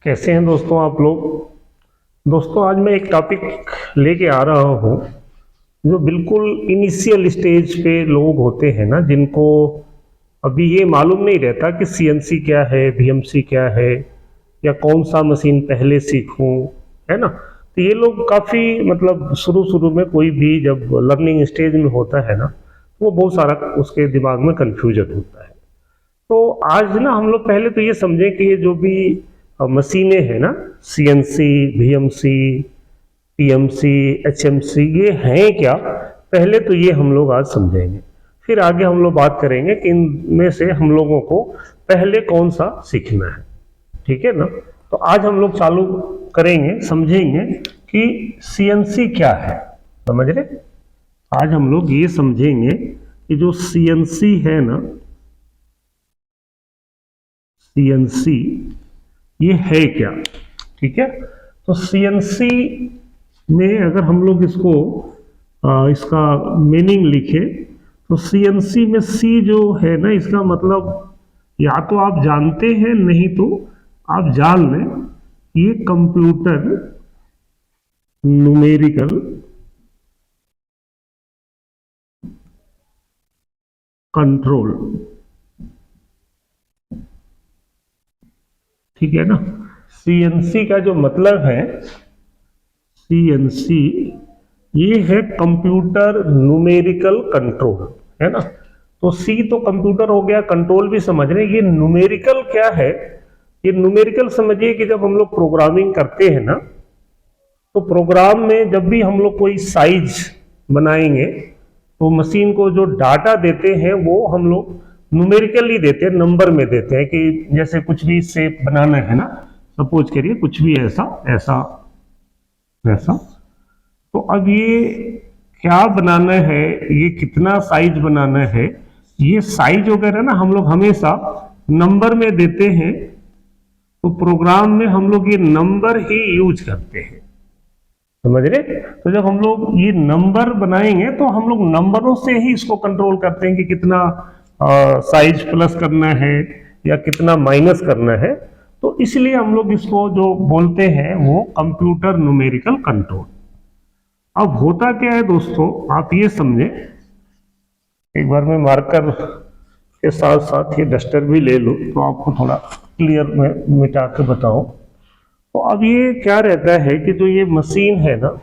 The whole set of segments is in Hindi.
कैसे हैं दोस्तों आप लोग। दोस्तों आज मैं एक टॉपिक लेके आ रहा हूँ जो बिल्कुल इनिशियल स्टेज पे लोग होते हैं ना, जिनको अभी ये मालूम नहीं रहता कि सीएनसी क्या है, बीएमसी क्या है, या कौन सा मशीन पहले सीखूं, है ना। तो ये लोग काफ़ी मतलब शुरू शुरू में कोई भी जब लर्निंग स्टेज में होता है ना, वो बहुत सारा उसके दिमाग में कन्फ्यूजन होता है। तो आज ना हम लोग पहले तो ये समझें कि ये जो भी मशीनें हैं ना, सीएनसी, बीएमसी, पीएमसी, एचएमसी, ये हैं क्या, पहले तो ये हम लोग आज समझेंगे। फिर आगे हम लोग बात करेंगे कि इनमें से हम लोगों को पहले कौन सा सीखना है, ठीक है ना। तो आज हम लोग चालू करेंगे, समझेंगे कि सीएनसी क्या है, समझ रहे। आज हम लोग ये समझेंगे कि जो सीएनसी है ना, सीएनसी ये है क्या, ठीक है। तो सीएनसी में अगर हम लोग इसको इसका मीनिंग लिखे तो सीएनसी में सी जो है ना, इसका मतलब या तो आप जानते हैं, नहीं तो आप जान लें, ये कंप्यूटर न्यूमेरिकल कंट्रोल, ठीक है ना। सीएनसी का जो मतलब है, सीएनसी ये है कंप्यूटर न्यूमेरिकल कंट्रोल, है ना। तो सी तो कंप्यूटर हो गया, कंट्रोल भी समझ रहे हैं। ये न्यूमेरिकल क्या है, ये न्यूमेरिकल समझिए कि जब हम लोग प्रोग्रामिंग करते हैं ना, तो प्रोग्राम में जब भी हम लोग कोई साइज बनाएंगे तो मशीन को जो डाटा देते हैं वो हम लोग न्यूमेरिकली देते हैं, नंबर में देते हैं। कि जैसे कुछ भी शेप बनाना है ना, सपोज करिए कुछ भी ऐसा ऐसा ऐसा, तो अब ये क्या बनाना है, ये कितना साइज बनाना है, ये साइज वगैरह ना हम लोग हमेशा नंबर में देते हैं। तो प्रोग्राम में हम लोग ये नंबर ही यूज करते हैं, समझ रहे। तो जब हम लोग ये नंबर बनाएंगे तो हम लोग नंबरों से ही इसको कंट्रोल करते हैं कि कितना साइज प्लस करना है या कितना माइनस करना है। तो इसलिए हम लोग इसको जो बोलते हैं वो कंप्यूटर न्यूमेरिकल कंट्रोल। अब होता क्या है दोस्तों, आप ये समझे, एक बार मैं मार्कर के साथ साथ ये डस्टर भी ले लूं तो आपको थोड़ा क्लियर में मिटा के बताऊं। तो अब ये क्या रहता है कि जो ये मशीन है ना,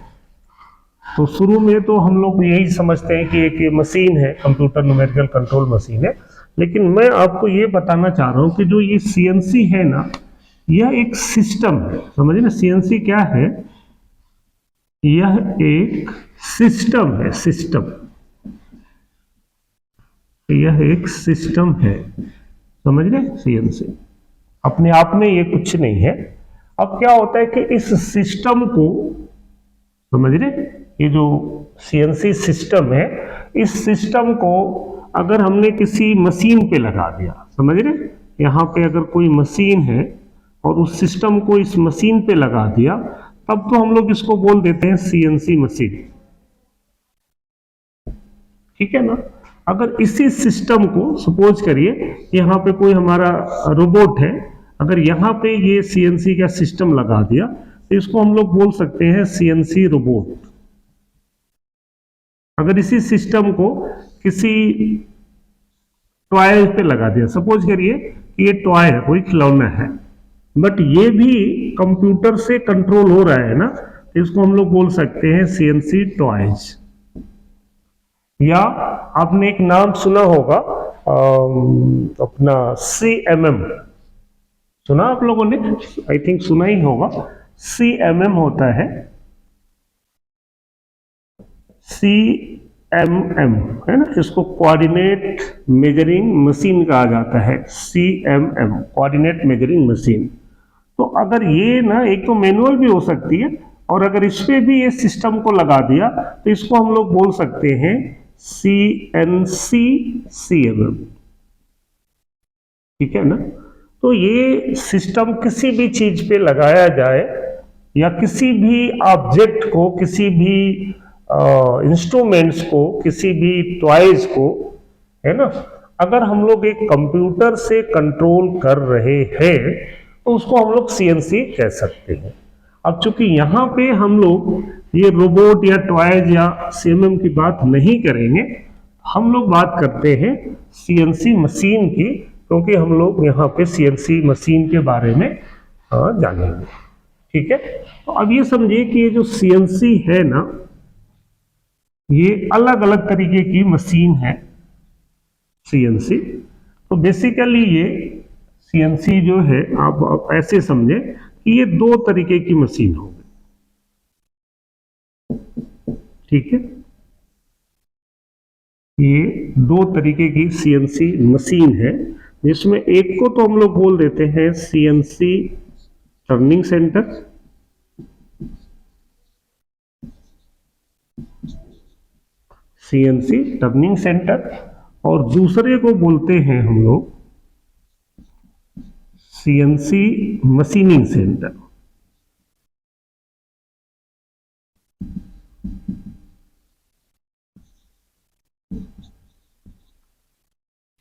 तो शुरू में तो हम लोग यही समझते हैं कि एक ये मशीन है, कंप्यूटर न्यूमेरिकल कंट्रोल मशीन है। लेकिन मैं आपको ये बताना चाह रहा हूं कि जो ये सीएनसी है ना, यह एक सिस्टम है, समझिए ना। सीएनसी क्या है, यह एक सिस्टम है, सिस्टम, यह एक सिस्टम है, समझ रहे। सीएनसी अपने आप में ये कुछ नहीं है। अब क्या होता है कि इस सिस्टम को, समझ रहे, ये जो सीएनसी सिस्टम है, इस सिस्टम को अगर हमने किसी मशीन पे लगा दिया, समझ रहे, यहाँ पे अगर कोई मशीन है और उस सिस्टम को इस मशीन पे लगा दिया, तब तो हम लोग इसको बोल देते हैं सीएनसी मशीन, ठीक है ना। अगर इसी सिस्टम को सपोज करिए यहाँ पे कोई हमारा रोबोट है, अगर यहाँ पे ये सीएनसी का सिस्टम लगा दिया तो इसको हम लोग बोल सकते हैं सीएनसी रोबोट। अगर इसी सिस्टम को किसी टॉय पे लगा दिया, सपोज करिए कि ये टॉय है, कोई खिलौना है, बट ये भी कंप्यूटर से कंट्रोल हो रहा है ना, तो इसको हम लोग बोल सकते हैं सीएनसी टॉयज। या आपने एक नाम सुना होगा अपना सीएमएम, सुना आप लोगों ने, आई थिंक सुना ही होगा। सीएमएम होता है, सीएमएम है ना, इसको कोऑर्डिनेट मेजरिंग मशीन कहा जाता है, सीएमएम कोऑर्डिनेट मेजरिंग मशीन। तो अगर ये ना, एक तो मैनुअल भी हो सकती है, और अगर इस पे भी ये सिस्टम को लगा दिया तो इसको हम लोग बोल सकते हैं सीएनसी सीएमएम, ठीक है ना। तो ये सिस्टम किसी भी चीज पे लगाया जाए या किसी भी ऑब्जेक्ट को, किसी भी इंस्ट्रूमेंट्स को, किसी भी टॉयज को, है ना, अगर हम लोग एक कंप्यूटर से कंट्रोल कर रहे हैं तो उसको हम लोग सीएनसी कह सकते हैं। अब चूंकि यहाँ पे हम लोग ये रोबोट या टॉयज या सीएमएम की बात नहीं करेंगे, हम लोग बात करते हैं सीएनसी मशीन की, क्योंकि हम लोग यहाँ पे सीएनसी मशीन के बारे में जानेंगे। ठीक है, तो अब ये समझिए कि ये जो सीएनसी है ना, ये अलग अलग तरीके की मशीन है सीएनसी। तो बेसिकली ये सीएनसी जो है आप ऐसे समझे कि ये दो तरीके की मशीन होगी। ठीक है, ये दो तरीके की सीएनसी मशीन है, जिसमें एक को तो हम लोग बोल देते हैं CNC turning centre, CNC turning centre, और दूसरे को बोलते हैं हम लोग सीएनसी मशीनिंग सेंटर।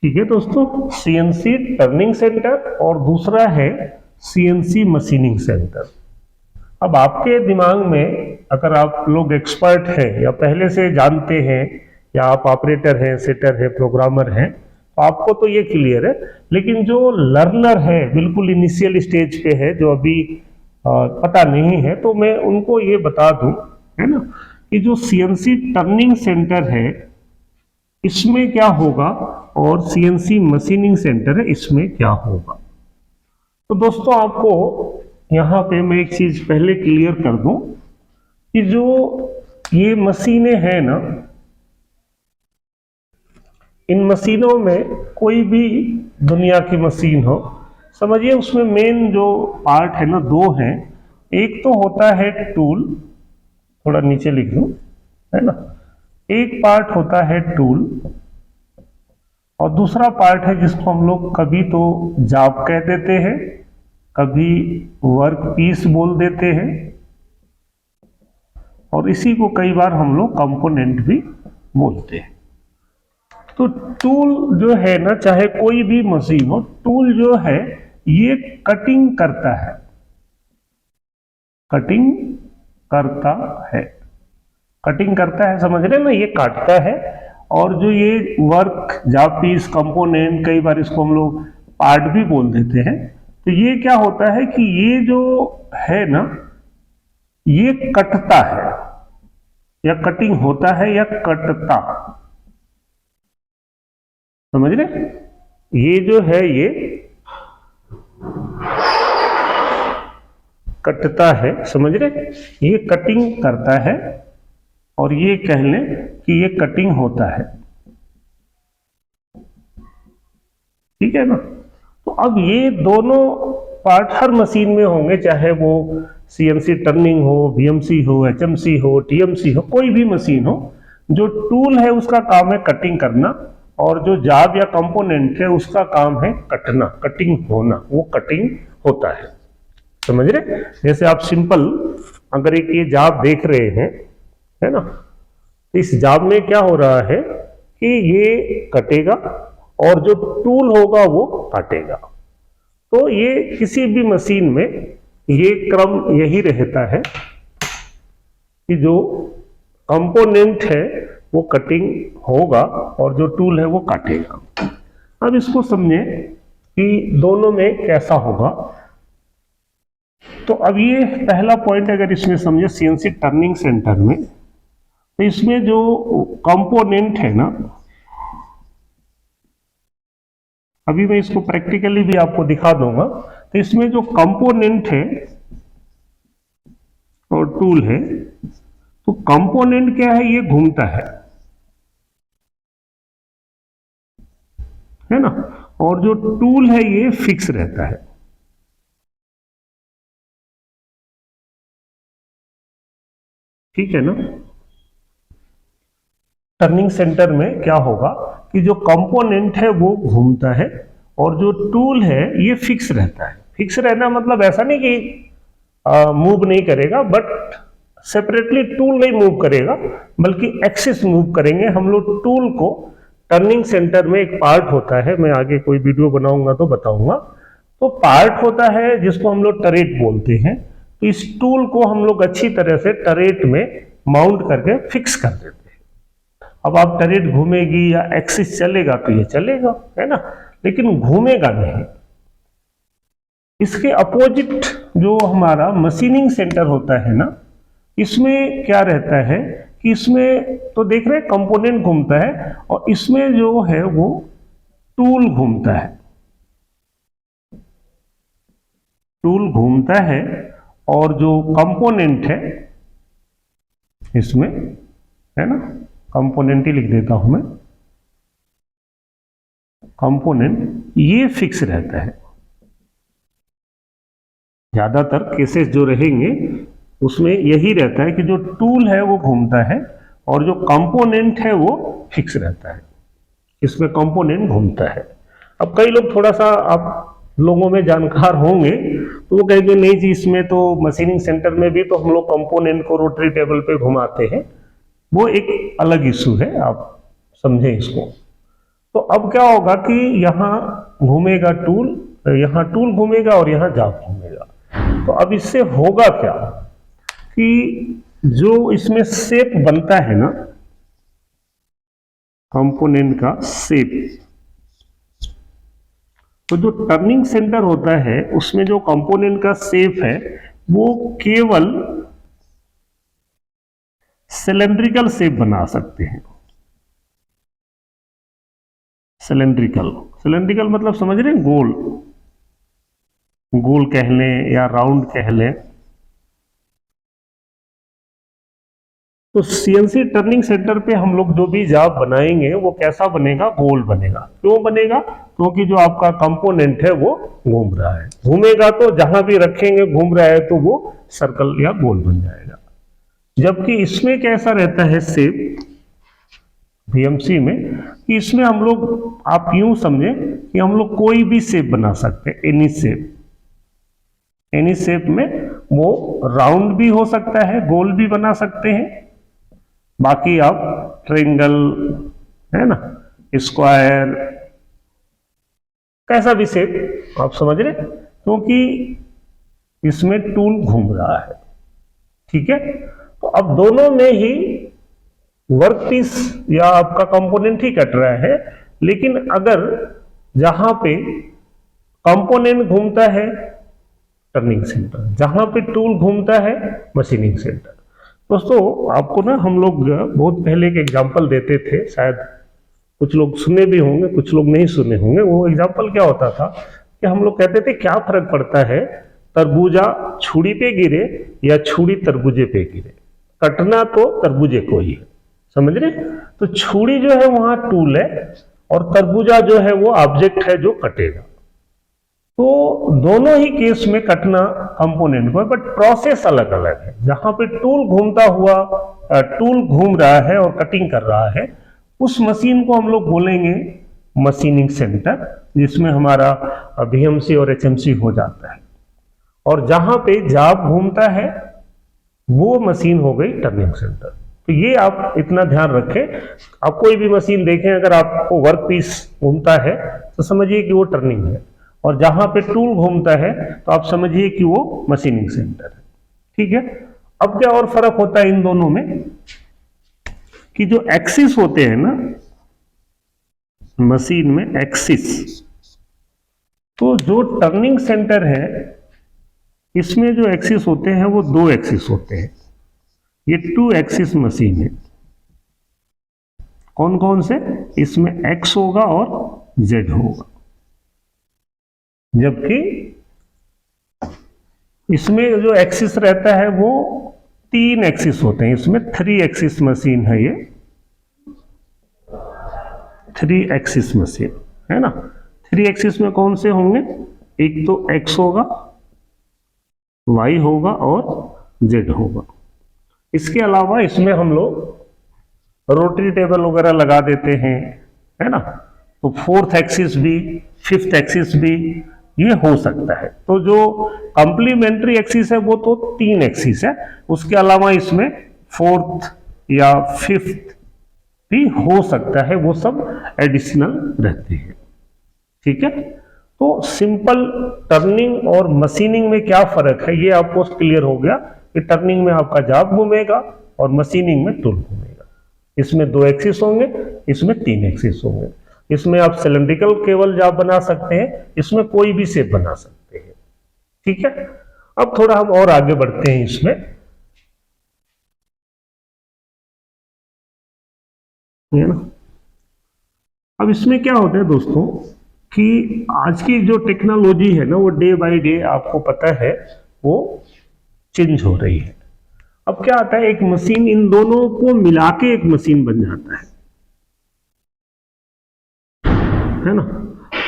ठीक है दोस्तों, सीएनसी टर्निंग सेंटर और दूसरा है सीएनसी मशीनिंग सेंटर। अब आपके दिमाग में अगर आप लोग एक्सपर्ट हैं या पहले से जानते हैं या आप ऑपरेटर हैं, सेटर है, प्रोग्रामर हैं, तो आपको तो ये क्लियर है। लेकिन जो लर्नर है, बिल्कुल इनिशियल स्टेज पे है, जो अभी पता नहीं है, तो मैं उनको ये बता दूं, है ना, कि जो सीएनसी टर्निंग सेंटर है इसमें क्या होगा और सीएनसी मशीनिंग सेंटर है इसमें क्या होगा। तो दोस्तों आपको यहाँ पे मैं एक चीज पहले क्लियर कर दूं कि जो ये मशीनें हैं ना, इन मशीनों में कोई भी दुनिया की मशीन हो, समझिए उसमें मेन जो पार्ट है ना, दो हैं। एक तो होता है टूल, थोड़ा नीचे लिख दूं, है ना, एक पार्ट होता है टूल और दूसरा पार्ट है जिसको हम लोग कभी तो जॉब कह देते हैं, कभी वर्क पीस बोल देते हैं, और इसी को कई बार हम लोग कंपोनेंट भी बोलते हैं। तो टूल जो है ना, चाहे कोई भी मशीन हो, टूल जो है ये कटिंग करता है, कटिंग करता है, कटिंग करता है, समझ रहे ना, ये काटता है। और जो ये वर्क जॉब पीस कंपोनेंट, कई बार इसको हम लोग पार्ट भी बोल देते हैं, तो ये क्या होता है कि ये जो है ना, ये कटता है या कटिंग होता है या कटता, समझ रहे, ये जो है ये कटता है, समझ रहे, ये कटिंग करता है और ये कह लें कि ये कटिंग होता है। ठीक है ना। तो अब ये दोनों पार्ट हर मशीन में होंगे, चाहे वो सीएनसी टर्निंग हो, बीएमसी हो, एचएमसी हो, टीएमसी हो, कोई भी मशीन हो। जो टूल है उसका काम है कटिंग करना, और जो जॉब या कंपोनेंट है उसका काम है कटना, कटिंग होना, वो कटिंग होता है, समझ रहे। जैसे आप सिंपल अगर एक ये जॉब देख रहे हैं, है ना, तो इस जॉब में क्या हो रहा है कि ये कटेगा और जो टूल होगा वो काटेगा। तो ये किसी भी मशीन में ये क्रम यही रहता है कि जो कंपोनेंट है वो कटिंग होगा और जो टूल है वो काटेगा। अब इसको समझें कि दोनों में कैसा होगा। तो अब ये पहला पॉइंट अगर इसमें समझे सीएनसी टर्निंग सेंटर में, तो इसमें जो कंपोनेंट है ना, अभी मैं इसको प्रैक्टिकली भी आपको दिखा दूंगा। तो इसमें जो कंपोनेंट है और टूल है, तो कंपोनेंट क्या है, ये घूमता है ना, और जो टूल है ये फिक्स रहता है। ठीक है ना। टर्निंग सेंटर में क्या होगा कि जो कंपोनेंट है वो घूमता है और जो टूल है ये फिक्स रहता है। फिक्स रहना मतलब ऐसा नहीं कि मूव नहीं करेगा, बट सेपरेटली टूल नहीं मूव करेगा, बल्कि एक्सिस मूव करेंगे हम लोग टूल को। टर्निंग सेंटर में एक पार्ट होता है, मैं आगे कोई वीडियो बनाऊंगा तो बताऊंगा, तो पार्ट होता है जिसको हम लोग टरेट बोलते हैं। तो इस टूल को हम लोग अच्छी तरह से टरेट में माउंट करके फिक्स कर देते हैं। अब आप टरेट घूमेगी या एक्सिस चलेगा तो ये चलेगा, है ना, लेकिन घूमेगा नहीं। इसके अपोजिट जो हमारा मशीनिंग सेंटर होता है ना, इसमें क्या रहता है कि इसमें तो देख रहे हैं कंपोनेंट घूमता है और इसमें जो है वो टूल घूमता है। टूल घूमता है और जो कंपोनेंट है इसमें, है ना, कंपोनेंट ही लिख देता हूं मैं, कंपोनेंट ये फिक्स रहता है। ज्यादातर केसेस जो रहेंगे उसमें यही रहता है कि जो टूल है वो घूमता है और जो कंपोनेंट है वो फिक्स रहता है। इसमें कंपोनेंट घूमता है। अब कई लोग थोड़ा सा आप लोगों में जानकार होंगे तो वो कहेंगे नहीं जी, इसमें तो मशीनिंग सेंटर में भी तो हम लोग कंपोनेंट को रोटरी टेबल पे घुमाते हैं। वो एक अलग इशू है, आप समझें इसको। तो अब क्या होगा कि यहाँ घूमेगा टूल, यहाँ टूल घूमेगा और यहाँ जाप घूमेगा। तो अब इससे होगा क्या कि जो इसमें शेप बनता है ना, कंपोनेंट का शेप, तो जो टर्निंग सेंटर होता है उसमें जो कंपोनेंट का शेप है वो केवल सिलेंड्रिकल शेप बना सकते हैं। सिलेंड्रिकल, सिलेंड्रिकल मतलब समझ रहे हैं, गोल, गोल कह लें या राउंड कह लें। तो सीएनसी टर्निंग सेंटर पे हम लोग जो भी जाब बनाएंगे वो कैसा बनेगा, गोल बनेगा। क्यों बनेगा? क्योंकि जो आपका कंपोनेंट है वो घूम रहा है। घूमेगा तो जहां भी रखेंगे घूम रहा है तो वो सर्कल या गोल बन जाएगा। जबकि इसमें कैसा रहता है शेप बीएमसी में, कि इसमें हम लोग, आप यूं समझें कि हम लोग कोई भी शेप बना सकते हैं, एनी शेप। एनी शेप में वो राउंड भी हो सकता है, गोल भी बना सकते हैं। बाकी आप ट्रायंगल, है ना, स्क्वायर, कैसा भी शेप आप समझ रहे, क्योंकि इसमें टूल घूम रहा है। ठीक है, तो अब दोनों में ही वर्कपीस या आपका कंपोनेंट ही कट रहा है, लेकिन अगर जहां पे कंपोनेंट घूमता है टर्निंग सेंटर, जहां पे टूल घूमता है मशीनिंग सेंटर। दोस्तों आपको ना हम लोग बहुत पहले एक एग्जांपल देते थे, शायद कुछ लोग सुने भी होंगे, कुछ लोग नहीं सुने होंगे। वो एग्जांपल क्या होता था कि हम लोग कहते थे क्या फर्क पड़ता है तरबूजा छुरी पे गिरे या छुरी तरबूजे पे गिरे, कटना तो तरबूजे को ही है। समझ रहे? तो छुरी जो है वहां टूल है और तरबूजा जो है वो ऑब्जेक्ट है जो कटेगा। तो दोनों ही केस में कटना कंपोनेंट को है, बट प्रोसेस अलग अलग है। जहां पे टूल घूमता हुआ, टूल घूम रहा है और कटिंग कर रहा है, उस मशीन को हम लोग बोलेंगे मशीनिंग सेंटर, जिसमें हमारा बीएमसी और एचएमसी हो जाता है। और जहां पे जाब घूमता है वो मशीन हो गई टर्निंग सेंटर। तो ये आप इतना ध्यान रखें। आप कोई भी मशीन देखें, अगर आपको वर्क पीस घूमता है तो समझिए कि वो टर्निंग है, और जहां पे टूल घूमता है तो आप समझिए कि वो मशीनिंग सेंटर है। ठीक है, अब क्या और फर्क होता है इन दोनों में कि जो एक्सिस होते हैं ना मशीन में, एक्सिस, तो जो टर्निंग सेंटर है इसमें जो एक्सिस होते हैं वो दो एक्सिस होते हैं। ये 2 एक्सिस मशीन है। कौन कौन से? इसमें एक्स होगा और जेड होगा, जबकि इसमें जो एक्सिस रहता है वो 3 एक्सिस होते हैं। इसमें 3 एक्सिस मशीन है, ये 3 एक्सिस मशीन है ना। 3 एक्सिस में कौन से होंगे? एक तो एक्स होगा, वाई होगा और जेड होगा। इसके अलावा इसमें हम लोग रोटरी टेबल वगैरह लगा देते हैं, है ना। तो 4th एक्सिस भी, 5th एक्सिस भी ये हो सकता है। तो जो कंप्लीमेंट्री एक्सिस है वो तो 3 एक्सिस है, उसके अलावा इसमें 4th या 5th भी हो सकता है, वो सब एडिशनल रहते हैं। ठीक है, तो सिंपल टर्निंग और मशीनिंग में क्या फर्क है ये आपको क्लियर हो गया कि टर्निंग में आपका जाब घूमेगा और मशीनिंग में टूल घूमेगा। इसमें 2 एक्सिस होंगे, इसमें 3 एक्सिस होंगे। इसमें आप सिलेंड्रिकल केवल जाब बना सकते हैं, इसमें कोई भी शेप बना सकते हैं। ठीक है, अब थोड़ा हम और आगे बढ़ते हैं इसमें। है ना, अब इसमें क्या होता है दोस्तों कि आज की जो टेक्नोलॉजी है ना वो डे बाय डे आपको पता है वो चेंज हो रही है। अब क्या आता है, एक मशीन इन दोनों को मिला के एक मशीन बन जाता है ना।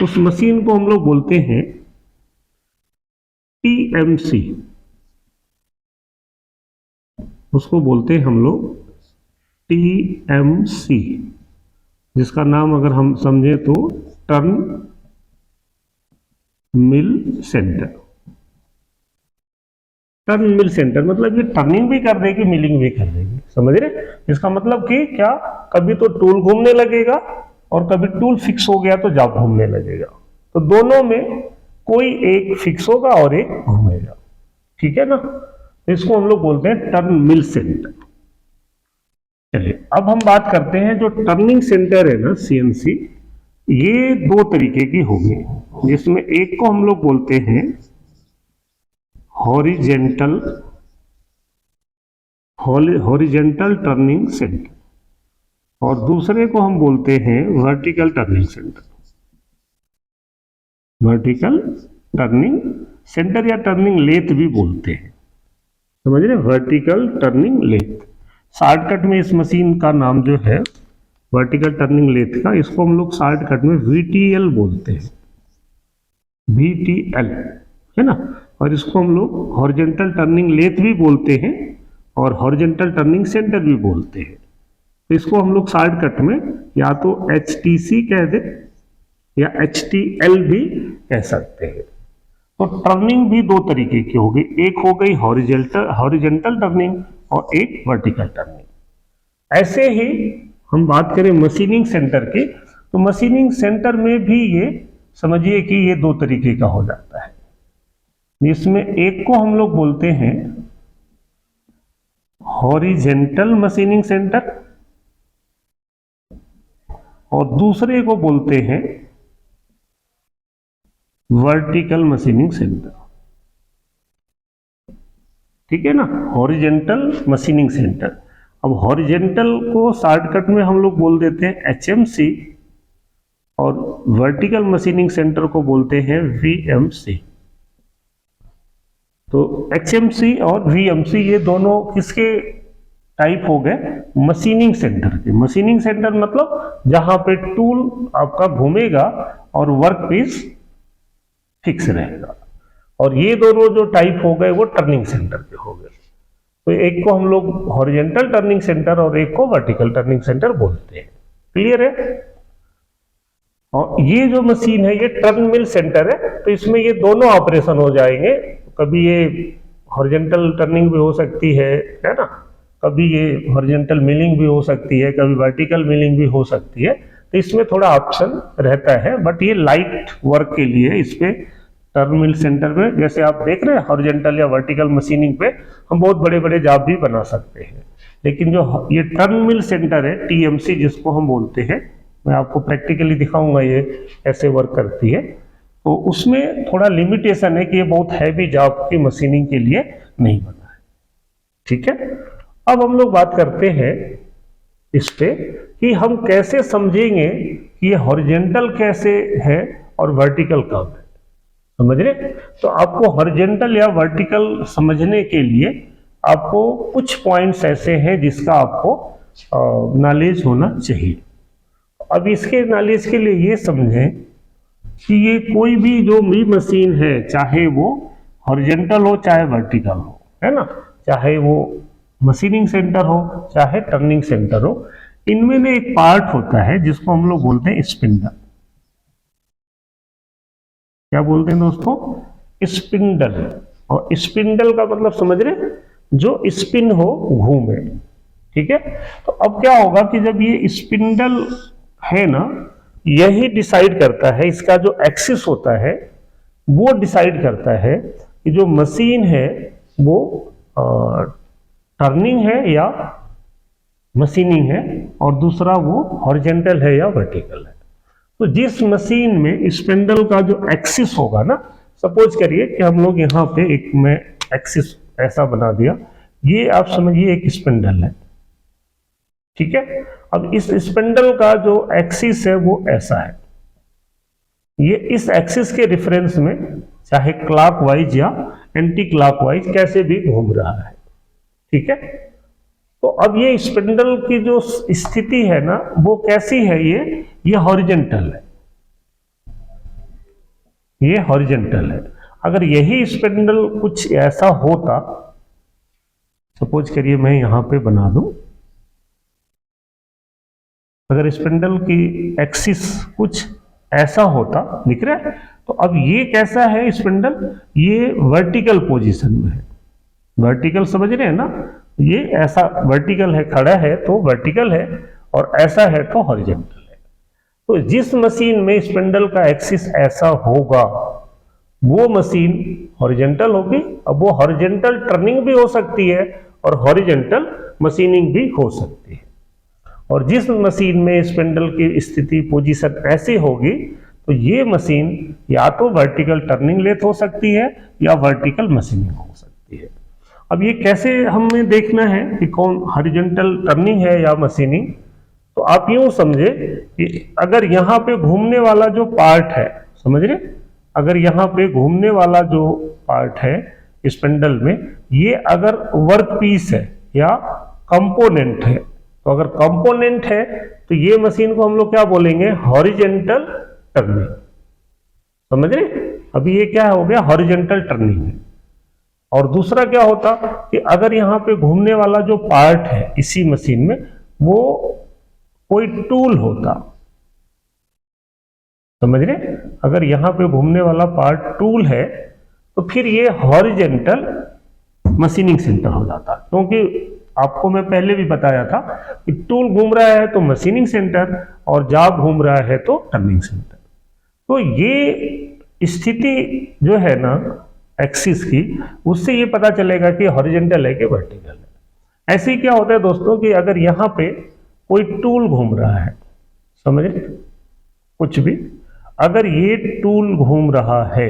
उस मशीन को हम लोग बोलते हैं टीएमसी, उसको बोलते हैं हम लोग टीएमसी, जिसका नाम अगर हम समझे तो टर्न मिल सेंटर। टर्न मिल सेंटर मतलब ये टर्निंग भी कर देगी, मिलिंग भी कर देगी, समझ रहे। इसका मतलब कि क्या, कभी तो टूल घूमने लगेगा और कभी टूल फिक्स हो गया तो जाब घूमने लगेगा। तो दोनों में कोई एक फिक्स होगा और एक घूमेगा। ठीक है ना, तो इसको हम लोग बोलते हैं टर्न मिल सेंटर। चलिए अब हम बात करते हैं जो टर्निंग सेंटर है ना सीएनसी, ये 2 तरीके की होगी, जिसमें एक को हम लोग बोलते हैं हॉरिजेंटल टर्निंग सेंटर और दूसरे को हम बोलते हैं vertical turning centre. Vertical turning centre या टर्निंग लेथ भी बोलते हैं, समझ रहे, वर्टिकल टर्निंग लेथ। शॉर्टकट में इस मशीन का नाम जो है वर्टिकल टर्निंग लेथ का, इसको हम लोग शॉर्टकट में VTL बोलते हैं, VTL, है ना। और इसको हम लोग हॉरिजेंटल टर्निंग लेथ भी बोलते हैं और हॉरिजेंटल टर्निंग सेंटर भी बोलते हैं। तो इसको हम लोग शॉर्टकट में या तो HTC कह दे या HTL भी कह सकते हैं। तो टर्निंग भी 2 तरीके की होगी, एक हो गई हॉरिजेंटल टर्निंग और एक वर्टिकल टर्निंग। ऐसे ही हम बात करें मशीनिंग सेंटर की, तो मशीनिंग सेंटर में भी ये समझिए कि ये 2 तरीके का हो जाता है, जिसमें एक को हम लोग बोलते हैं हॉरिजेंटल मशीनिंग सेंटर और दूसरे को बोलते हैं वर्टिकल मशीनिंग सेंटर। ठीक है ना, हॉरिजेंटल मशीनिंग सेंटर। अब हॉरिजेंटल को शॉर्टकट में हम लोग बोल देते हैं HMC और वर्टिकल मशीनिंग सेंटर को बोलते हैं VMC। तो HMC और VMC ये दोनों किसके टाइप हो गए, मशीनिंग सेंटर के। मशीनिंग सेंटर मतलब जहां पे टूल आपका घूमेगा और वर्क पीस फिक्स रहेगा। और ये दोनों जो टाइप हो गए वो टर्निंग सेंटर के हो गए। तो एक को हम लोग हॉरिजेंटल टर्निंग सेंटर और एक को वर्टिकल टर्निंग सेंटर बोलते हैं। क्लियर है। और ये जो मशीन है ये टर्न मिल सेंटर है, तो इसमें ये दोनों ऑपरेशन हो जाएंगे। कभी ये हॉरिजेंटल टर्निंग भी हो सकती है ना, कभी ये हॉरिजेंटल मिलिंग भी हो सकती है, कभी वर्टिकल मिलिंग भी हो सकती है। तो इसमें थोड़ा ऑप्शन रहता है, बट ये लाइट वर्क के लिए इस पे टर्न मिल सेंटर में, जैसे आप देख रहे हैं हॉरिजेंटल या वर्टिकल मशीनिंग पे हम बहुत बड़े बड़े जॉब भी बना सकते हैं। लेकिन जो ये टर्न मिल सेंटर है TMC जिसको हम बोलते हैं, मैं आपको प्रैक्टिकली दिखाऊंगा ये कैसे वर्क करती है। तो उसमें थोड़ा लिमिटेशन है कि ये बहुत हैवी जॉब की मशीनिंग के लिए नहीं बना है। ठीक है, अब हम लोग बात करते हैं इस पे कि हम कैसे समझेंगे कि ये हॉरिजेंटल कैसे है और वर्टिकल कब है, समझ रहे। तो आपको हॉरिजेंटल या वर्टिकल समझने के लिए आपको कुछ पॉइंट्स ऐसे हैं जिसका आपको नॉलेज होना चाहिए। अब इसके नॉलेज के लिए ये समझें कि ये कोई भी जो भी मशीन है, चाहे वो हॉरिजेंटल हो चाहे वर्टिकल हो, है ना, चाहे वो मशीनिंग सेंटर हो चाहे टर्निंग सेंटर हो, इनमें ना एक पार्ट होता है जिसको हम लोग बोलते हैं स्पिंडल। क्या बोलते हैं दोस्तों, स्पिंडल। और स्पिंडल का मतलब समझ रहे, जो स्पिन हो, घूमे। ठीक है, तो अब क्या होगा कि जब ये स्पिंडल है ना, यही डिसाइड करता है, इसका जो एक्सिस होता है वो डिसाइड करता है कि जो मशीन है वो टर्निंग है या मशीनिंग है, और दूसरा वो हॉरिजेंटल है या वर्टिकल है। तो जिस मशीन में स्पिंडल का जो एक्सिस होगा ना, सपोज करिए कि हम लोग यहाँ पे एक में एक्सिस ऐसा बना दिया, ये आप समझिए एक स्पिंडल है, ठीक है। अब इस स्पिंडल का जो एक्सिस है वो ऐसा है, ये इस एक्सिस के रेफरेंस में चाहे क्लॉकवाइज या एंटी क्लॉकवाइज कैसे भी घूम रहा है, ठीक है। तो अब ये स्पिंडल की जो स्थिति है ना वो कैसी है, ये हॉरिजेंटल है, ये हॉरिजेंटल है। अगर यही स्पिंडल कुछ ऐसा होता, सपोज करिए मैं यहां पे बना दूं, अगर स्पिंडल की एक्सिस कुछ ऐसा होता, दिख रहा है, तो अब ये कैसा है स्पिंडल, ये वर्टिकल पोजीशन में है, वर्टिकल समझ रहे हैं ना, ये ऐसा वर्टिकल है, खड़ा है तो वर्टिकल है, और ऐसा है तो हॉरिजेंटल है। तो जिस मशीन में स्पिंडल का एक्सिस ऐसा होगा वो मशीन हॉरिजेंटल होगी। अब वो हॉरिजेंटल टर्निंग भी हो सकती है और हॉरिजेंटल मशीनिंग भी हो सकती है। और जिस मशीन में स्पिंडल की स्थिति पोजीशन ऐसी होगी तो ये मशीन या तो वर्टिकल टर्निंग लेथ हो सकती है या वर्टिकल मशीनिंग हो सकती है। अब ये कैसे हमें देखना है कि कौन हॉरिजॉन्टल टर्निंग है या मशीनिंग, तो आप यूं समझे कि अगर यहाँ पे घूमने वाला जो पार्ट है, समझ रहे, अगर यहाँ पे घूमने वाला जो पार्ट है स्पिंडल में, ये अगर वर्क पीस है या कंपोनेंट है, तो अगर कंपोनेंट है तो ये मशीन को हम लोग क्या बोलेंगे, हॉरिजॉन्टल टर्निंग, समझ रहे। अभी ये क्या हो गया, हॉरिजॉन्टल टर्निंग है। और दूसरा क्या होता कि अगर यहाँ पे घूमने वाला जो पार्ट है इसी मशीन में वो कोई टूल होता, समझ रहे, अगर यहाँ पे घूमने वाला पार्ट टूल है तो फिर ये हॉरिजॉन्टल मशीनिंग सेंटर हो जाता, क्योंकि आपको मैं पहले भी बताया था कि टूल घूम रहा है तो मशीनिंग सेंटर और जॉब घूम रहा है तो टर्निंग सेंटर। तो ये स्थिति जो है ना एक्सिस की, उससे ये पता चलेगा कि हॉरिजॉन्टल है कि वर्टिकल है। ऐसे ही क्या होता है दोस्तों कि अगर यहाँ पे कोई टूल घूम रहा है, समझ रहे, कुछ भी, अगर ये टूल घूम रहा है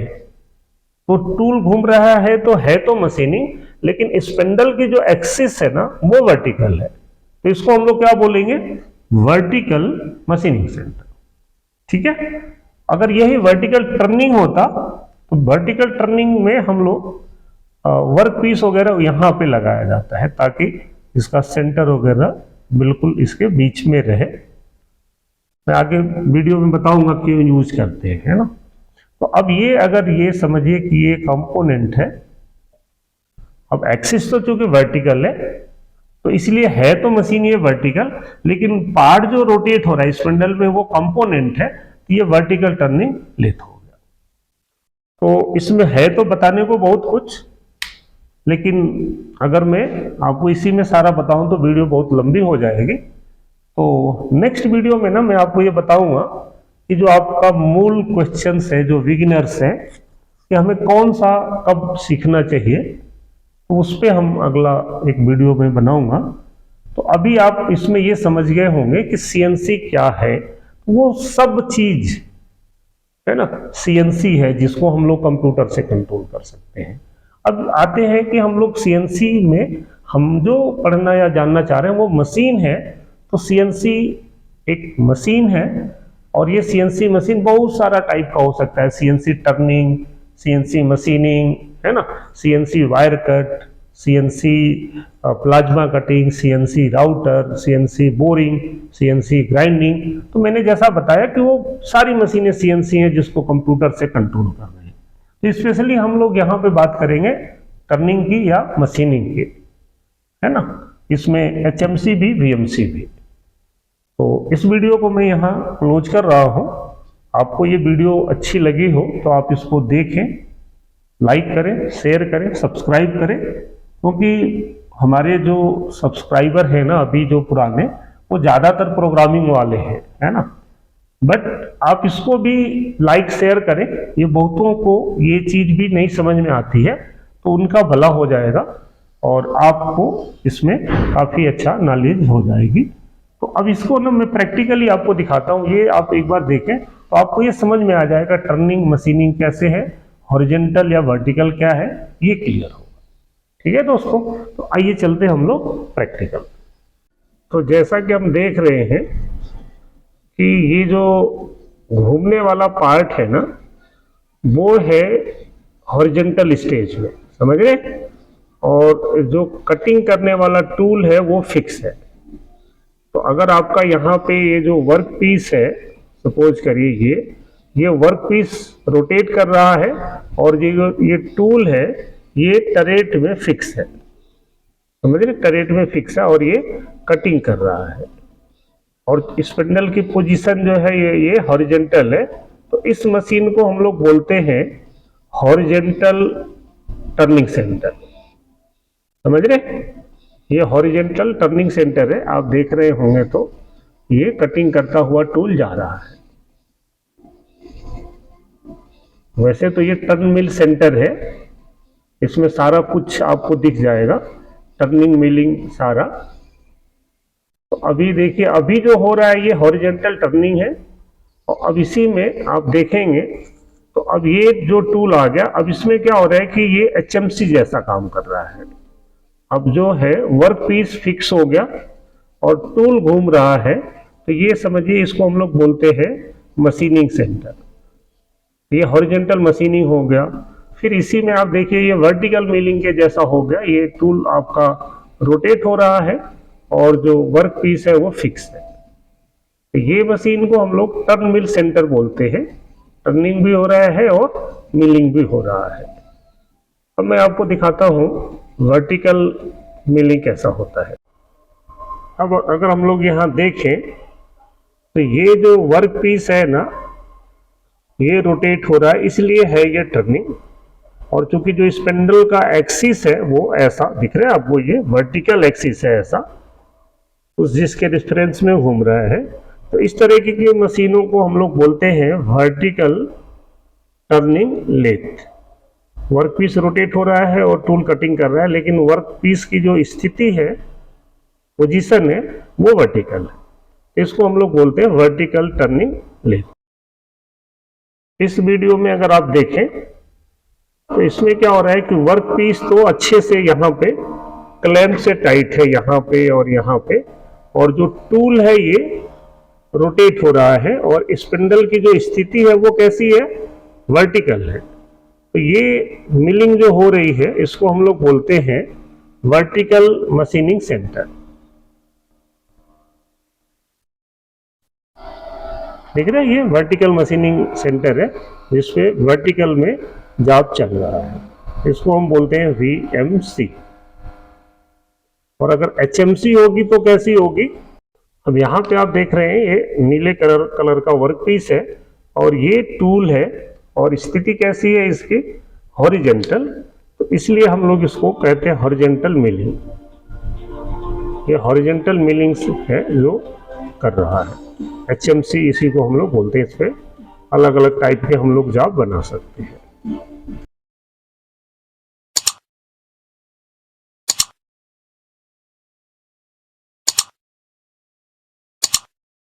तो टूल घूम रहा है तो मशीनिंग, लेकिन स्पिंडल की जो एक्सिस है ना वो वर्टिकल है, तो इसको हम लोग क्या बोलेंगे, वर्टिकल मशीनिंग सेंटर, ठीक है। अगर यही वर्टिकल टर्निंग होता तो वर्टिकल टर्निंग में हम लोग वर्क पीस वगैरह यहाँ पे लगाया जाता है ताकि इसका सेंटर वगैरह बिल्कुल इसके बीच में रहे। मैं आगे वीडियो में बताऊंगा क्यों यूज करते हैं, है ना। तो अब ये अगर ये समझिए कि ये कंपोनेंट है, अब एक्सिस तो चूंकि वर्टिकल है तो इसलिए है तो मशीन ये वर्टिकल, लेकिन पार्ट जो रोटेट हो रहा है स्पिंडल में वो कंपोनेंट है, तो ये वर्टिकल टर्निंग लेथ हो गया। तो इसमें है तो बताने को बहुत कुछ, लेकिन अगर मैं आपको इसी में सारा बताऊं तो वीडियो बहुत लंबी हो जाएगी। तो नेक्स्ट वीडियो में ना मैं आपको ये बताऊंगा कि जो आपका मूल क्वेश्चंस है, जो बिगिनर्स हैं, कि हमें कौन सा कब सीखना चाहिए, तो उस पर हम अगला एक वीडियो में बनाऊंगा। तो अभी आप इसमें ये समझ गए होंगे कि सीएनसी क्या है, वो सब चीज है ना, सीएनसी है जिसको हम लोग कंप्यूटर से कंट्रोल कर सकते हैं। अब आते हैं कि हम लोग सीएनसी में हम जो पढ़ना या जानना चाह रहे हैं वो मशीन है। तो सीएनसी एक मशीन है और ये सीएनसी मशीन बहुत सारा टाइप का हो सकता है, सीएनसी टर्निंग, सीएनसी मशीनिंग, है ना, CNC wire cut, CNC plasma cutting, CNC router, CNC boring, CNC grinding. तो मैंने जैसा बताया कि वो सारी मशीनें सीएनसी हैं जिसको कंप्यूटर से कंट्रोल कर रहे हैं। तो स्पेशली हम लोग यहाँ पे बात करेंगे टर्निंग की या मशीनिंग की, है ना, इसमें एचएमसी भी, वीएमसी भी। तो इस वीडियो को मैं यहाँ क्लोज कर रहा हूँ। आपको ये वीडियो अच्छी लगी हो तो आप इसको देखें, लाइक करें, शेयर करें, सब्सक्राइब करें, क्योंकि हमारे जो सब्सक्राइबर हैं ना अभी जो पुराने, वो ज़्यादातर प्रोग्रामिंग वाले हैं, है ना। बट आप इसको भी लाइक शेयर करें, ये बहुतों को ये चीज भी नहीं समझ में आती है, तो उनका भला हो जाएगा और आपको इसमें काफी अच्छा नॉलेज हो जाएगी। तो अब इसको ना मैं प्रैक्टिकली आपको दिखाता हूँ, ये आप एक बार देखें तो आपको ये समझ में आ जाएगा टर्निंग मशीनिंग कैसे है, हॉरिजॉन्टल या वर्टिकल क्या है, ये क्लियर होगा। ठीक है दोस्तों, तो आइए चलते हम लोग प्रैक्टिकल। तो जैसा कि हम देख रहे हैं कि ये जो घूमने वाला पार्ट है ना, वो है हॉरिजॉन्टल स्टेज में, समझ रहे, और जो कटिंग करने वाला टूल है वो फिक्स है। तो अगर आपका यहाँ पे ये जो वर्क पीस है, सपोज करिए ये वर्क पीस रोटेट कर रहा है और ये टूल है ये टरेट में फिक्स है, समझ रहे, टरेट में फिक्स है और ये कटिंग कर रहा है और स्पिंडल की पोजीशन जो है ये हॉरिजॉन्टल है। तो इस मशीन को हम लोग बोलते हैं हॉरिजॉन्टल टर्निंग सेंटर, समझ रहे, ये हॉरिजॉन्टल टर्निंग सेंटर है। आप देख रहे होंगे तो ये कटिंग करता हुआ टूल जा रहा है। वैसे तो ये टर्न मिल सेंटर है, इसमें सारा कुछ आपको दिख जाएगा, टर्निंग मिलिंग सारा। तो अभी देखिए, अभी जो हो रहा है ये हॉरिजॉन्टल टर्निंग है और अब इसी में आप देखेंगे तो अब ये जो टूल आ गया, अब इसमें क्या हो रहा है कि ये एचएमसी जैसा काम कर रहा है। अब जो है वर्क पीस फिक्स हो गया और टूल घूम रहा है, तो ये समझिए इसको हम लोग बोलते हैं मशीनिंग सेंटर। ये हॉरिजॉन्टल मशीनिंग हो गया। फिर इसी में आप देखिए ये वर्टिकल मिलिंग के जैसा हो गया, ये टूल आपका रोटेट हो रहा है और जो वर्क पीस है वो फिक्स है। तो ये मशीन को हम लोग टर्न मिल सेंटर बोलते हैं, टर्निंग भी हो रहा है और मिलिंग भी हो रहा है। अब मैं आपको दिखाता हूँ वर्टिकल मिलिंग कैसा होता है। अब अगर हम लोग यहाँ देखें तो ये जो वर्क पीस है ना, ये रोटेट हो रहा है, इसलिए है ये टर्निंग। और चूंकि जो स्पिंडल का एक्सिस है वो ऐसा दिख रहा है आपको, ये वर्टिकल एक्सिस है ऐसा, उस जिसके रेफरेंस में घूम रहा है। तो इस तरह की मशीनों को हम लोग बोलते हैं vertical turning lathe. Work piece rotate हो रहा है और टूल कटिंग कर रहा है, लेकिन वर्क पीस की जो स्थिति है, पोजीशन है, वो वर्टिकल है। इसको हम लोग बोलते हैं वर्टिकल टर्निंग लेथ। इस वीडियो में अगर आप देखें तो इसमें क्या हो रहा है कि वर्क पीस तो अच्छे से यहाँ पे क्लैंप से टाइट है, यहाँ पे और यहाँ पे, और जो टूल है ये रोटेट हो रहा है और स्पिंडल की जो स्थिति है वो कैसी है, वर्टिकल है। तो ये मिलिंग जो हो रही है इसको हम लोग बोलते हैं वर्टिकल मशीनिंग सेंटर। देख रहे हैं, ये वर्टिकल मशीनिंग सेंटर है जिसपे वर्टिकल में जॉब चल रहा है। इसको हम बोलते हैं VMC। और अगर HMC होगी तो कैसी होगी, अब यहाँ पे आप देख रहे हैं ये नीले कलर का वर्क पीस है और ये टूल है और स्थिति कैसी है इसकी, हॉरिजॉन्टल। तो इसलिए हम लोग इसको कहते हैं हॉरिजॉन्टल मिलिंग। ये हॉरिजॉन्टल मिलिंग है जो कर रहा है। HMC इसी को हम लोग बोलते हैं। इस पे अलग अलग टाइप के हम लोग जॉब बना सकते हैं।